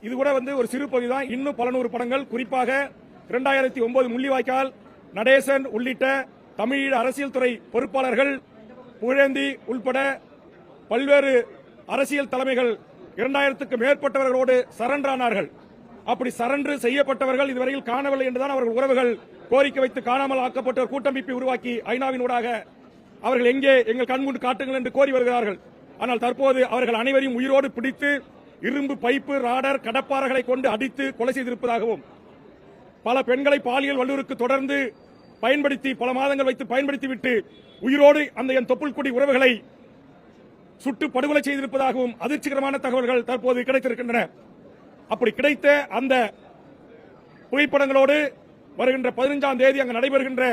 இது கூட ஒரு சிறு பகுதி தான். இன்னும் பல நூறு படங்கள், குறிப்பாக 2009 முள்ளிவாய்க்கால், நடேசன் உள்ளிட்ட தமிழீழ அரசியல் துறை பொறுப்பாளர்கள், புகழேந்தி உள்பட பல்வேறு அரசியல் தலைமைகள் 2000க்கும் மேற்பட்டவர்களோடு சரண்டர் ஆனார்கள். அப்படி சரண்டர் செய்யப்பட்டவர்கள் இதுவரையில் காணவில்லை என்றுதான் அவர்கள் உறவுகள் கோரிக்கை வைத்து காணாமல் ஆக்கப்பட்ட கூட்டமைப்பை உருவாக்கி ஐநாவின் ஊடாக அவர்கள் எங்கே எங்கள் கண்முன் காட்டுங்கள் என்று கோரி வருகிறார்கள். ஆனால் தற்போது அவர்கள் அனைவரையும் உயிரோடு பிடித்து இரும்பு பைப்பு, ராடர், கடப்பாறைகளை கொண்டு அடித்து கொலை செய்திருப்பதாகவும், பல பெண்களை பாலியல் வல்லுறவுக்கு தொடர்ந்து பயன்படுத்தி பல மாதங்கள் வைத்து பயன்படுத்திவிட்டு உயிரோடு அந்த என் தொப்புள்குடி உறவுகளை சுட்டு படுகொலை செய்திருப்பதாகவும் அதிர்ச்சிகரமான தகவல்கள் தற்போது கிடைத்திருக்கின்றன. அப்படி கிடைத்த அந்த புகைப்படங்களோடு வருகின்ற 15ஆம் தேதி அங்கு நடைபெறுகின்ற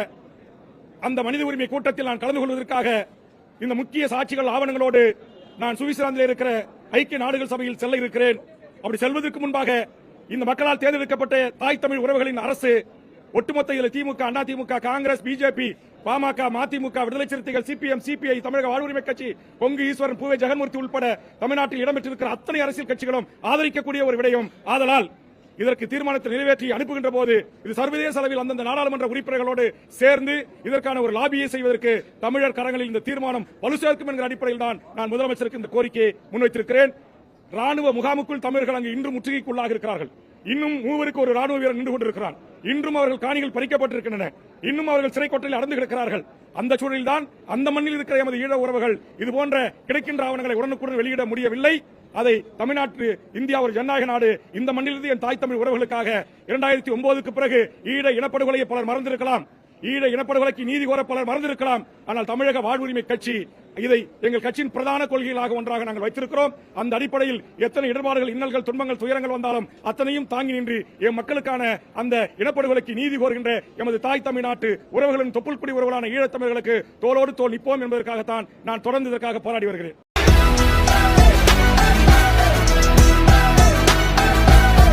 அந்த மனித உரிமை கூட்டத்தில் நான் கலந்து கொள்வதற்காக இந்த முக்கிய சாட்சிகள் ஆவணங்களோடு நான் சுவிட்சர்லாந்தில் இருக்கிற ஐக்கிய நாடுகள் சபையில் செல்ல இருக்கிறேன். அப்படி செல்வதற்கு முன்பாக இந்த மக்களால் தேர்ந்தெடுக்கப்பட்ட தாய் தமிழ் உறவுகளின் அரசு ஒட்டுமொத்த திமுக, அண்ணா திமுக, காங்கிரஸ், பிஜேபி, பாமக, மதிமுக, விடுதலை சிறுத்தைகள், சிபிஎம், சிபிஐ, தமிழக வாழ்வுரிமை கட்சி, கொங்கு ஈஸ்வரன், பூவே ஜெகன்மூர்த்தி உட்பட தமிழ்நாட்டில் இடம்பெற்றிருக்கிற அத்தனை அரசியல் கட்சிகளும் ஆதரிக்கக்கூடிய ஒரு விடயம். ஆதலால் இதற்கு தீர்மானத்தை நிறைவேற்றி அனுப்புகின்ற போது இது சர்வதேச அளவில் அந்தந்த நாடாளுமன்ற உறுப்பினர்களோடு சேர்ந்து இதற்கான ஒரு லாபியை செய்வதற்கு தமிழர் கரங்களில் இந்த தீர்மானம் வலு சேர்க்கும் என்கிற அடிப்படையில் தான் நான் முதலமைச்சருக்கு இந்த கோரிக்கையை முன்வைத்திருக்கிறேன். ராணுவ முகாமுக்குள் தமிழர்கள் அங்கு இன்றும் முற்றுகைக்குள்ளாக இருக்கிறார்கள். இன்னும் 3 ஒரு ராணுவ வீரர் நின்று கொண்டிருக்கிறார். இன்றும் அவர்கள் காணிகள் பறிக்கப்பட்டிருக்கின்றன. இன்னும் அவர்கள் சிறை கொட்டலில் அடர்ந்து கிடக்கிறார்கள். அந்த சூழலில் தான் அந்த மண்ணில் இருக்கிற எமது ஈழ உறவுகள் இதுபோன்ற கிடைக்கின்ற ஆவணங்களை உடனுக்குடன் வெளியிட முடியவில்லை. அதை தமிழ்நாட்டு இந்தியா ஒரு ஜனநாயக நாடு, இந்த மண்ணிலிருந்து என் தாய் தமிழ் உறவுகளுக்காக 2009க்கு பிறகு ஈழ இனப்படுகொலையை பலர் மறந்திருக்கலாம், ஈழ இனப்படுகொலைக்கு நீதி கோர பலர் மறந்திருக்கலாம். ஆனால் தமிழக வாழ்வுரிமை கட்சி இதை எங்கள் கட்சியின் பிரதான கொள்கைகளாக ஒன்றாக நாங்கள் வைத்திருக்கிறோம். அந்த அடிப்படையில் எத்தனை இடர்பாடுகள், இன்னல்கள், துன்பங்கள், துயரங்கள் வந்தாலும் அத்தனையும் தாங்கி நின்று என் மக்களுக்கான அந்த இனப்படுகொலைக்கு நீதி கோருகின்ற எமது தாய் தமிழ்நாட்டு உறவுகளின் தொப்புள்குடி உறவுகளான ஈழத்தமிழர்களுக்கு தோளோடு தோள் நிற்போம் என்பதற்காகத்தான் நான் தொடர்ந்து இதற்காக போராடி வருகிறேன்.